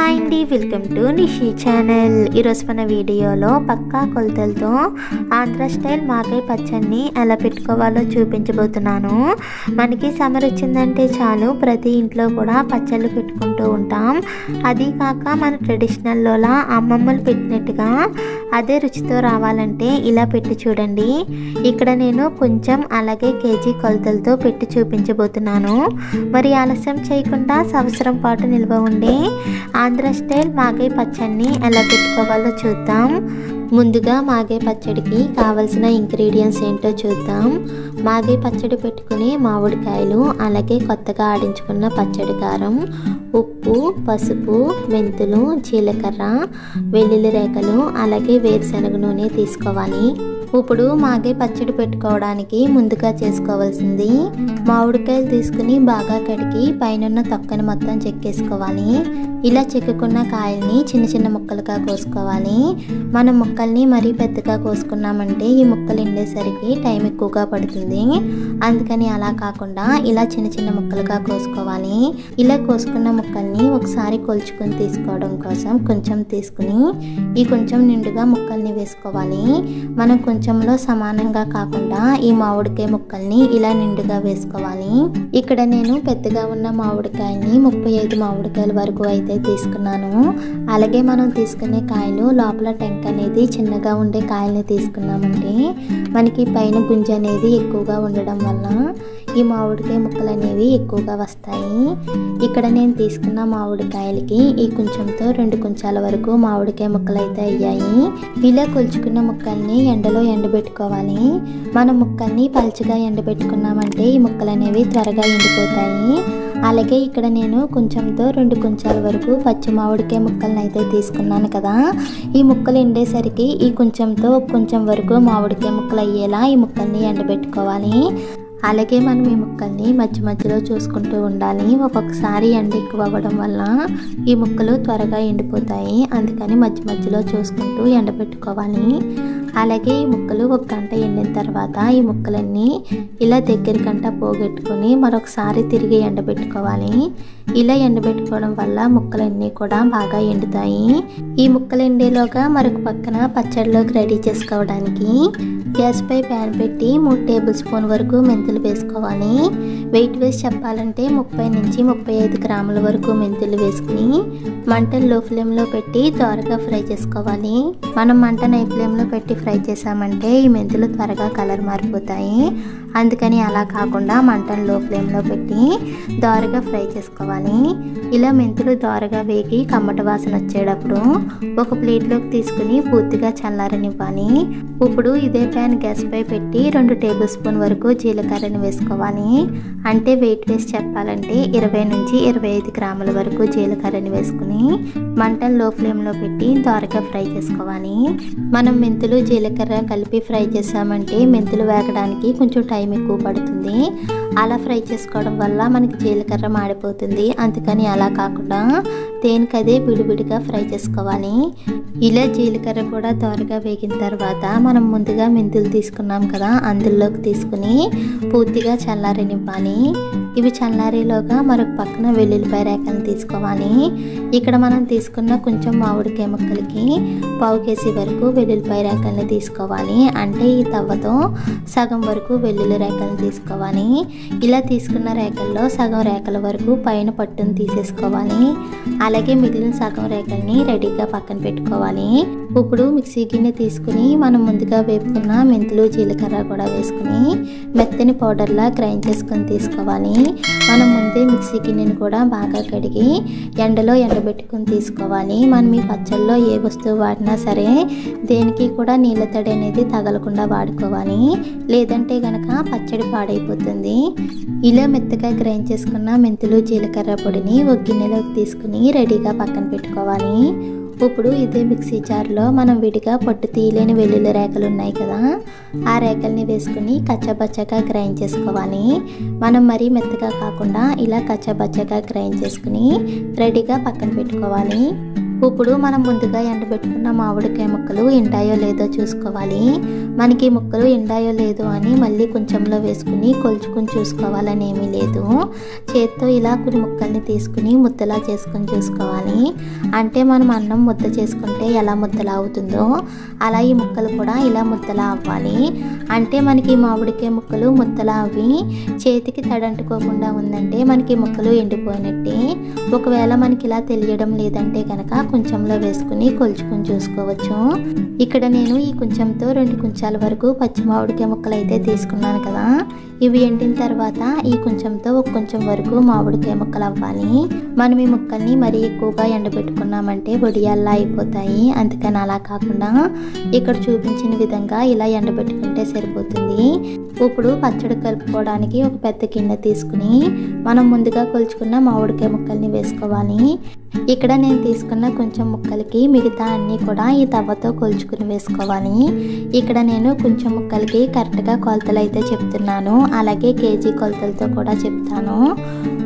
Hi అండి, welcome to Nishi channel. ఈరోజు మన వీడియోలో పక్కా కొలతలతో ఆంధ్ర స్టైల్ మాకాయ పచ్చడిని ఎలా పెట్టుకోవాలో చూపించబోతున్నాను. మనకి సమ్మర్ వచ్చిందంటే చాలు ప్రతి ఇంట్లో కూడా పచ్చళ్ళు పెట్టుకుంటూ ఉంటాం. అది కాక మన ట్రెడిషనల్లోలా అమ్మమ్మలు పెట్టినట్టుగా అదే రుచితో రావాలంటే ఇలా పెట్టి చూడండి. ఇక్కడ నేను కొంచెం అలాగే కేజీ కొలతలతో పెట్టి చూపించబోతున్నాను. మరి ఆలస్యం చేయకుండా సంవత్సరం పాటు నిల్వ ఉండే ఆంధ్ర స్టైల్ మాగాయ పచ్చడిని ఎలా పెట్టుకోవాలో చూద్దాం. ముందుగా మాగాయ పచ్చడికి కావలసిన ఇంగ్రీడియంట్స్ ఏంటో చూద్దాం. మాగాయ పచ్చడి పెట్టుకుని మామిడికాయలు, అలాగే కొత్తగా ఆడించుకున్న పచ్చడి కారం, ఉప్పు, పసుపు, మెంతులు, జీలకర్ర, వెల్లుల్లి రేఖలు, అలాగే వేరుశనగ నూనె తీసుకోవాలి. ఇప్పుడు మాగాయ పచ్చడి పెట్టుకోవడానికి ముందుగా చేసుకోవాల్సింది మామిడికాయలు తీసుకుని బాగా కడిగి పైన తొక్కని మొత్తం చెక్కేసుకోవాలి. ఇలా చెక్కుకున్న కాయల్ని చిన్న చిన్న ముక్కలుగా కోసుకోవాలి. మనం ముక్కల్ని మరీ పెద్దగా కోసుకున్నామంటే ఈ ముక్కలు ఎండేసరికి టైం ఎక్కువగా పడుతుంది. అందుకని అలా కాకుండా ఇలా చిన్న చిన్న ముక్కలుగా కోసుకోవాలి. ఇలా కోసుకున్న ముక్కల్ని ఒకసారి కొలుచుకొని తీసుకోవడం కోసం కొంచెం తీసుకుని ఈ కొంచెం నిండుగా ముక్కల్ని వేసుకోవాలి. మనం కొంచెంలో సమానంగా కాకుండా ఈ మామిడికాయ ముక్కల్ని ఇలా నిండుగా వేసుకోవాలి. ఇక్కడ నేను పెద్దగా ఉన్న మామిడికాయని 35 మామిడికాయల వరకు అయితే తీసుకున్నాను. అలాగే మనం తీసుకునే కాయలు లోపల టెంక్ అనేది చిన్నగా ఉండే కాయల్ని తీసుకున్నామంటే మనకి పైన గుంజ అనేది ఎక్కువగా ఉండడం వల్ల ఈ మామిడికాయ ముక్కలు అనేవి ఎక్కువగా వస్తాయి. ఇక్కడ నేను తీసుకున్న మామిడికాయలకి ఈ కొంచెంతో 2 కొంచాల వరకు మామిడికాయ ముక్కలు అయితే అయ్యాయి. ఇలా కొలుచుకున్న ముక్కల్ని ఎండలో ఎండబెట్టుకోవాలి. మనం ముక్కల్ని పల్చగా ఎండబెట్టుకున్నామంటే ఈ ముక్కలు అనేవి త్వరగా ఎండిపోతాయి. అలాగే ఇక్కడ నేను కొంచెంతో 2 కొంచాల వరకు పచ్చి మామిడికాయ ముక్కలను అయితే తీసుకున్నాను కదా. ఈ ముక్కలు ఎండేసరికి ఈ కొంచెంతో కొంచెం వరకు మామిడికాయ ముక్కలు అయ్యేలా ఈ ముక్కల్ని ఎండబెట్టుకోవాలి. అలాగే మనం ఈ ముక్కల్ని మధ్య మధ్యలో చూసుకుంటూ ఉండాలి. ఒక్కొక్కసారి ఎండ ఎక్కువ అవ్వడం వల్ల ఈ ముక్కలు త్వరగా ఎండిపోతాయి. అందుకని మధ్య మధ్యలో చూసుకుంటూ ఎండబెట్టుకోవాలి. అలాగే ఈ ముక్కలు 1 గంట ఎండిన తర్వాత ఈ ముక్కలన్నీ ఇలా దగ్గరికంట పోగొట్టుకొని మరొకసారి తిరిగి ఎండబెట్టుకోవాలి. ఇలా ఎండబెట్టుకోవడం వల్ల ముక్కలన్నీ కూడా బాగా ఎండుతాయి. ఈ ముక్కలు ఎండేలోగా మరొక పక్కన పచ్చడిలోకి రెడీ చేసుకోవడానికి గ్యాస్ పై ప్యాన్ పెట్టి 3 టేబుల్ స్పూన్ వరకు మెంతులు వేసుకోవాలి. వెయిట్ వేసి చెప్పాలంటే 30 నుంచి 35 గ్రాముల వరకు మెంతులు వేసుకుని మంటను లో ఫ్లేమ్లో పెట్టి త్వరగా ఫ్రై చేసుకోవాలి. మనం మంటను హై ఫ్లేమ్లో పెట్టి ఫ్రై చేసామంటే ఈ మెంతులు త్వరగా కలర్ మారిపోతాయి. అందుకని అలా కాకుండా మంటను లో ఫ్లేమ్లో పెట్టి దోరగా ఫ్రై చేసుకోవాలి. ఇలా మెంతులు దోరగా వేగి కమ్మట వాసన వచ్చేటప్పుడు ఒక ప్లేట్లోకి తీసుకుని పూర్తిగా చల్లారనివ్వాలి. ఇప్పుడు ఇదే ప్యాన్ గ్యాస్ పై పెట్టి 2 టేబుల్ స్పూన్ వరకు జీలకర్రని వేసుకోవాలి. అంటే వెయిట్ వేసి చెప్పాలంటే 20 నుంచి 25 గ్రాముల వరకు జీలకర్రని వేసుకుని మంటను లో ఫ్లేమ్లో పెట్టి దోరగా ఫ్రై చేసుకోవాలి. మనం మెంతులు జీలకర్ర కలిపి ఫ్రై చేసామంటే మెంతులు వేగడానికి కొంచెం టైం ఎక్కువ పడుతుంది. అలా ఫ్రై చేసుకోవడం వల్ల మనకి జీలకర్ర మాడిపోతుంది. అందుకని అలా కాకుండా దేనికదే విడివిడిగా ఫ్రై చేసుకోవాలి. ఇలా జీలకర్ర కూడా త్వరగా వేగిన తర్వాత మనం ముందుగా మెంతులు తీసుకున్నాం కదా, అందులోకి తీసుకుని పూర్తిగా చల్లారనివ్వాలి. ఇవి చల్లారేలోగా మరొక పక్కన వెల్లుల్లిపాయ రేఖలను తీసుకోవాలి. ఇక్కడ మనం తీసుకున్న కొంచెం మామిడికాయ ముక్కలకి 1/4 కేజీ వరకు వెల్లుల్లిపాయ రేఖలను తీసుకోవాలి. అంటే ఈ తవ్వతో సగం వరకు వెల్లుల్లి రేఖలను తీసుకోవాలి. ఇలా తీసుకున్న రేఖల్లో సగం రేఖల వరకు పైన పట్టును తీసేసుకోవాలి. అలాగే మిగిలిన సగం రేఖల్ని రెడీగా పక్కన పెట్టుకోవాలి. ఇప్పుడు మిక్సీ గిన్నె తీసుకుని మనం ముందుగా వేపుకున్న మెంతులు జీలకర్ర కూడా వేసుకుని మెత్తని పౌడర్లా గ్రైండ్ చేసుకొని తీసుకోవాలి. మనం ముందే మిక్సీ గిన్నెని కూడా బాగా కడిగి ఎండలో ఎండబెట్టుకుని తీసుకోవాలి. మనం ఈ పచ్చళ్ళలో ఏ వస్తువు వాడినా సరే దేనికి కూడా నీళ్ళ తడి అనేది తగలకుండా వాడుకోవాలి. లేదంటే గనక పచ్చడి పాడైపోతుంది. ఇలా మెత్తగా గ్రైండ్ చేసుకున్న మెంతులు జీలకర్ర పొడిని ఒక గిన్నెలోకి తీసుకుని రెడీగా పక్కన పెట్టుకోవాలి. ఇప్పుడు ఇదే మిక్సీ జార్లో మనం విడిగా పొట్టు తీయలేని వెల్లుల్లి రేఖలు ఉన్నాయి కదా, ఆ రేఖల్ని వేసుకుని కచ్చాబచ్చాగా గ్రైండ్ చేసుకోవాలి. మనం మరీ మెత్తగా కాకుండా ఇలా కచ్చాబచ్చాగా గ్రైండ్ చేసుకుని రెడీగా పక్కన పెట్టుకోవాలి. ఇప్పుడు మనం ముందుగా ఎండబెట్టుకున్న మామిడికాయ ముక్కలు ఎండాయో లేదో చూసుకోవాలి. మనకి ముక్కలు ఎండాయో లేదో అని మళ్ళీ కొంచెంలో వేసుకుని కొలుచుకుని చూసుకోవాలని ఏమీ లేదు. చేత్తో ఇలా కొన్ని ముక్కల్ని తీసుకుని ముద్దలా చేసుకుని చూసుకోవాలి. అంటే మనం అన్నం ముద్ద చేసుకుంటే ఎలా ముద్దలా అవుతుందో అలా ఈ ముక్కలు కూడా ఇలా ముద్దలా అవ్వాలి. అంటే మనకి మామిడికాయ ముక్కలు ముద్దలా అవి చేతికి తడంటుకోకుండా ఉందంటే మనకి ముక్కలు ఎండిపోయినట్టే. ఒకవేళ మనకి ఇలా తెలియడం లేదంటే కనుక కొంచెంలో వేసుకుని కొలుచుకుని చూసుకోవచ్చు. ఇక్కడ నేను ఈ కొంచెంతో 2 కుంచాల వరకు పచ్చి మామిడికాయ ముక్కలు అయితే తీసుకున్నాను కదా. ఇవి ఎండిన తర్వాత ఈ కొంచెంతో ఒక కొంచెం వరకు మామిడికాయ ముక్కలు అవ్వాలి. మనం ఈ ముక్కల్ని మరీ ఎక్కువగా ఎండబెట్టుకున్నామంటే వడియాల్లా అయిపోతాయి. అందుకని అలా కాకుండా ఇక్కడ చూపించిన విధంగా ఇలా ఎండబెట్టుకుంటే సరిపోతుంది. ఇప్పుడు పచ్చడి కలుపుకోవడానికి ఒక పెద్ద గిన్నె తీసుకుని మనం ముందుగా కొలుచుకున్న మామిడికాయ ముక్కల్ని వేసుకోవాలి. ఇక్కడ నేను తీసుకున్న కొంచెం ముక్కలకి మిగతా అన్నీ కూడా ఈ తవ్వతో కొలుచుకుని వేసుకోవాలి. ఇక్కడ నేను కొంచెం ముక్కలకి కరెక్ట్గా కొలతలు అయితే చెప్తున్నాను, అలాగే కేజీ కొలతలతో కూడా చెప్తాను.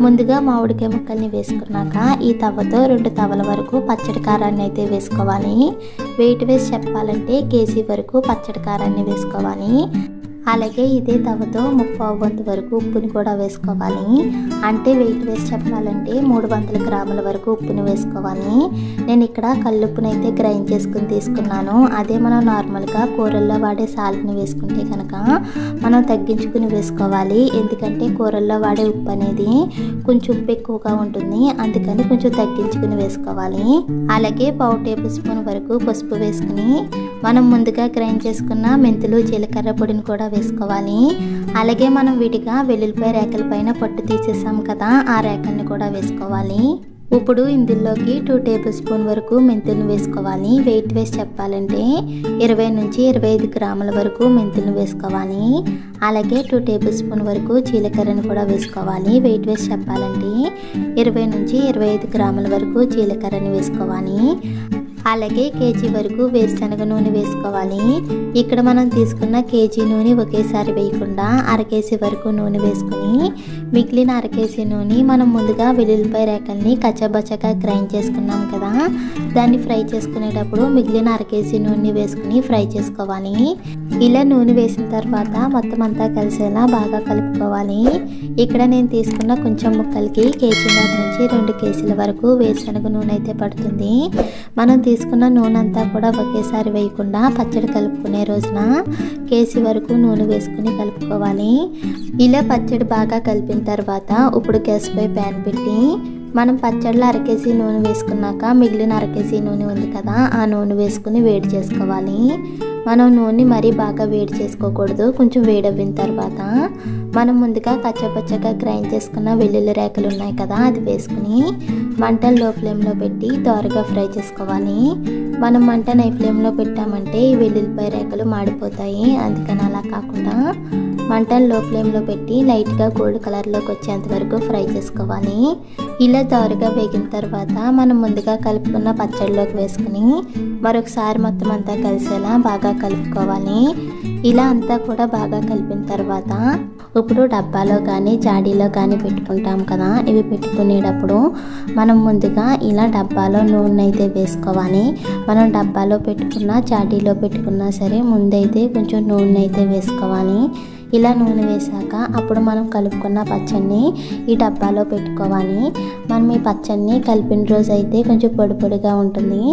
ముందుగా మామిడికాయ ముక్కల్ని వేసుకున్నాక ఈ తవ్వతో 2 తవ్వల వరకు పచ్చడి కారాన్ని అయితే వేసుకోవాలి. వెయిట్ వేసి చెప్పాలంటే కేజీ వరకు పచ్చడి కారాన్ని వేసుకోవాలి. అలాగే ఇదే తవ్వతో 3/4 వంతు వరకు ఉప్పుని కూడా వేసుకోవాలి. అంటే వెయిట్ వేసి చెప్పాలంటే 300 గ్రాముల వరకు ఉప్పుని వేసుకోవాలి. నేను ఇక్కడ కల్లుప్పుని అయితే గ్రైండ్ చేసుకుని తీసుకున్నాను. అదే మనం నార్మల్గా కూరల్లో వాడే సాల్ట్ని వేసుకుంటే కనుక మనం తగ్గించుకుని వేసుకోవాలి. ఎందుకంటే కూరల్లో వాడే ఉప్పు అనేది కొంచెం ఉప్పు ఎక్కువగా ఉంటుంది, అందుకని కొంచెం తగ్గించుకుని వేసుకోవాలి. అలాగే 1/2 టేబుల్ స్పూన్ వరకు పసుపు వేసుకుని మనం ముందుగా గ్రైండ్ చేసుకున్న మెంతులు జీలకర్ర పొడిని కూడా వేసుకోవాలి. అలాగే మనం విడిగా వెల్లుల్లిపాయ రేకల పైన పొట్టు తీసేసాం కదా, ఆ రేకల్ని కూడా వేసుకోవాలి. ఇప్పుడు ఇందులోకి 2 టేబుల్ స్పూన్ వరకు మెంతులను వేసుకోవాలి. వెయిట్ వేసి చెప్పాలంటే 20 నుంచి 25 గ్రాముల వరకు మెంతులను వేసుకోవాలి. అలాగే 2 టేబుల్ స్పూన్ వరకు జీలకర్రను కూడా వేసుకోవాలి. వెయిట్ వేసి చెప్పాలంటే 20 నుంచి 25 గ్రాముల వరకు జీలకర్రని వేసుకోవాలి. అలాగే కేజీ వరకు వేరుశనగ నూనె వేసుకోవాలి. ఇక్కడ మనం తీసుకున్న కేజీ నూనె ఒకేసారి వేయకుండా అరకేజీ వరకు నూనె వేసుకుని మిగిలిన అరకేజీ నూనె మనం ముందుగా వెల్లుల్లిపాయ రేకల్ని కచ్చబచ్చగా గ్రైండ్ చేసుకున్నాం కదా, దాన్ని ఫ్రై చేసుకునేటప్పుడు మిగిలిన అరకేజీ నూనె వేసుకుని ఫ్రై చేసుకోవాలి. ఇలా నూనె వేసిన తర్వాత మొత్తం అంతా కలిసేలా బాగా కలుపుకోవాలి. ఇక్కడ నేను తీసుకున్న కొంచెం ముక్కలకి కేజీన్నర నుంచి 2 కేజీల వరకు వేరుశనగ నూనె అయితే పడుతుంది. మనం తీసుకున్న నూనె అంతా కూడా ఒకేసారి వేయకుండా పచ్చడి కలుపుకునే రోజున కేజీ వరకు నూనె వేసుకుని కలుపుకోవాలి. ఇలా పచ్చడి బాగా కలిపిన తర్వాత ఇప్పుడు గ్యాస్ పై ప్యాన్ పెట్టి మనం పచ్చడిలో అరకేజీ నూనె వేసుకున్నాక మిగిలిన అరకేజీ నూనె ఉంది కదా, ఆ నూనె వేసుకుని వేడి చేసుకోవాలి. మనం నూనె మరీ బాగా వేడి చేసుకోకూడదు. కొంచెం వేడవ్విన తర్వాత మనం ముందుగా కచ్చపచ్చగా గ్రైండ్ చేసుకున్న వెల్లుల్లి రేకలు ఉన్నాయి కదా, అది వేసుకుని మంటను లో ఫ్లేమ్లో పెట్టి దోరగా ఫ్రై చేసుకోవాలి. మనం మంటను హై ఫ్లేమ్లో పెట్టామంటే ఈ వెల్లుల్లిపాయ రేకలు మాడిపోతాయి. అందుకని అలా కాకుండా మంటను లో ఫ్లేమ్లో పెట్టి లైట్గా గోల్డ్ కలర్లోకి వచ్చేంత వరకు ఫ్రై చేసుకోవాలి. ఇలా దోరగా వేగిన తర్వాత మనం ముందుగా కలుపుకున్న పచ్చడిలోకి వేసుకుని మరొకసారి మొత్తం అంతా కలిసేలా బాగా కలుపుకోవాలి. ఇలా అంతా కూడా బాగా కలిపిన తర్వాత ఇప్పుడు డబ్బాలో కానీ జాడీలో కానీ పెట్టుకుంటాం కదా, ఇవి పెట్టుకునేటప్పుడు మనం ముందుగా ఇలా డబ్బాలో నూనె అయితే వేసుకోవాలి. మనం డబ్బాలో పెట్టుకున్నా జాడీలో పెట్టుకున్నా సరే ముందైతే కొంచెం నూనె అయితే వేసుకోవాలి. ఇలా నూనె వేసాక అప్పుడు మనం కలుపుకున్న పచ్చడిని ఈ డబ్బాలో పెట్టుకోవాలి. మనం ఈ పచ్చడిని కలిపిన రోజు అయితే కొంచెం పొడి పొడిగా ఉంటుంది.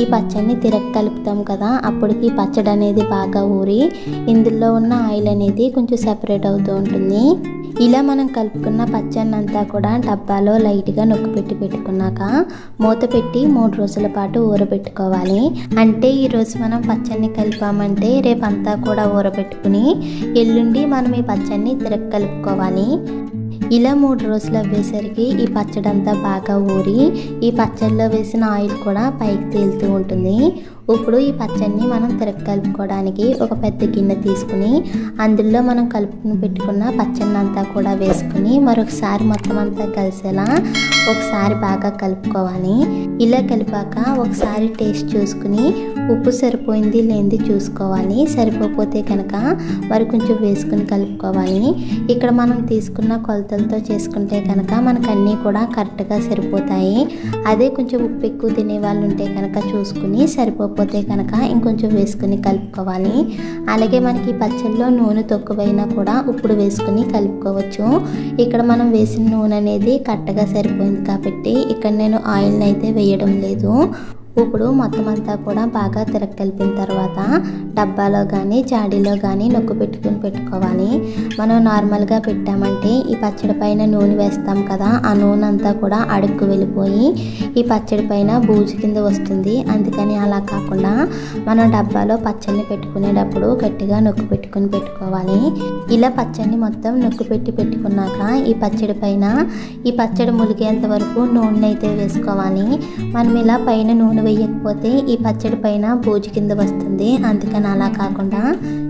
ఈ పచ్చడిని తిరగ కలుపుతాం కదా, అప్పటికి పచ్చడి అనేది బాగా ఊరి ఇందులో ఉన్న ఆయిల్ అనేది కొంచెం సెపరేట్ అవుతూ ఉంటుంది. ఇలా మనం కలుపుకున్న పచ్చడిని అంతా కూడా డబ్బాలో లైట్గా నొక్కి పెట్టి పెట్టుకున్నాక మూత పెట్టి 3 రోజుల పాటు ఊరబెట్టుకోవాలి. అంటే ఈరోజు మనం పచ్చడిని కలిపామంటే రేపంతా కూడా ఊరబెట్టుకుని ఎల్లుండి మనం ఈ పచ్చడిని తిరగ కలుపుకోవాలి. ఇలా 3 రోజులు అవ్వేసరికి ఈ పచ్చడి అంతా బాగా ఊరి ఈ పచ్చడిలో వేసిన ఆయిల్ కూడా పైకి తేలుతూ ఉంటుంది. ఇప్పుడు ఈ పచ్చడిని మనం కలుపుకోవడానికి ఒక పెద్ద గిన్నె తీసుకుని అందులో మనం కలుపుకుని పెట్టుకున్న పచ్చడిని అంతా కూడా వేసుకుని మరొకసారి మొత్తం అంతా కలిసేలా ఒకసారి బాగా కలుపుకోవాలి. ఇలా కలిపాక ఒకసారి టేస్ట్ చూసుకుని ఉప్పు సరిపోయింది లేనిది చూసుకోవాలి. సరిపోతే కనుక మరి కొంచెం వేసుకుని కలుపుకోవాలి. ఇక్కడ మనం తీసుకున్న కొలతలతో చేసుకుంటే కనుక మనకు అన్నీ కూడా కరెక్ట్గా సరిపోతాయి. అదే కొంచెం ఉప్పు ఎక్కువ తినే వాళ్ళు ఉంటే కనుక చూసుకుని సరిపోతే కనుక ఇంకొంచెం వేసుకుని కలుపుకోవాలి. అలాగే మనకి పచ్చళ్ళలో నూనె తక్కువైనా కూడా ఇప్పుడు వేసుకుని కలుపుకోవచ్చు. ఇక్కడ మనం వేసిన నూనె అనేది కరెక్ట్గా సరిపోయింది కాబట్టి ఇక్కడ నేను ఆయిల్ని అయితే వేయడం లేదు. ఇప్పుడు మొత్తం అంతా కూడా బాగా కలిపిన తర్వాత డబ్బాలో కానీ జాడీలో కానీ నొక్కు పెట్టుకోవాలి. మనం నార్మల్గా పెట్టామంటే ఈ పచ్చడి పైన నూనె వేస్తాం కదా, ఆ నూనె అంతా కూడా అడుక్కు వెళ్ళిపోయి ఈ పచ్చడి పైన బూజు కింద వస్తుంది. అందుకని అలా కాకుండా మనం డబ్బాలో పచ్చడిని పెట్టుకునేటప్పుడు గట్టిగా నొక్కు పెట్టుకోవాలి. ఇలా పచ్చడిని మొత్తం నొక్కు పెట్టుకున్నాక ఈ పచ్చడి పైన ఈ పచ్చడి ములిగేంత వరకు నూనె అయితే వేసుకోవాలి. మనం ఇలా పైన నూనె వేయకపోతే ఈ పచ్చడి పైన బూజు కింద వస్తుంది. అందుకని అలా కాకుండా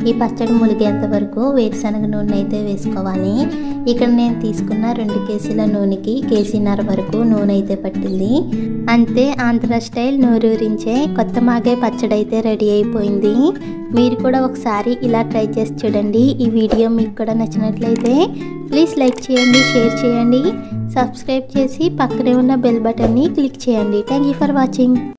ఈ పచ్చడి ములిగేంత వరకు వేరుశనగ నూనె అయితే వేసుకోవాలి. ఇక్కడ నేను తీసుకున్న 2 కేజీల నూనెకి 1.5 కేజీ వరకు నూనె అయితే పట్టింది. అంతే, ఆంధ్ర స్టైల్ నోరూరించే కొత్త మాగాయ పచ్చడి అయితే రెడీ అయిపోయింది. మీరు కూడా ఒకసారి ఇలా ట్రై చేసి చూడండి. ఈ వీడియో మీకు కూడా నచ్చినట్లయితే ప్లీజ్ లైక్ చేయండి, షేర్ చేయండి, సబ్స్క్రైబ్ చేసి పక్కనే ఉన్న బెల్ బటన్ని క్లిక్ చేయండి. Thank you for watching.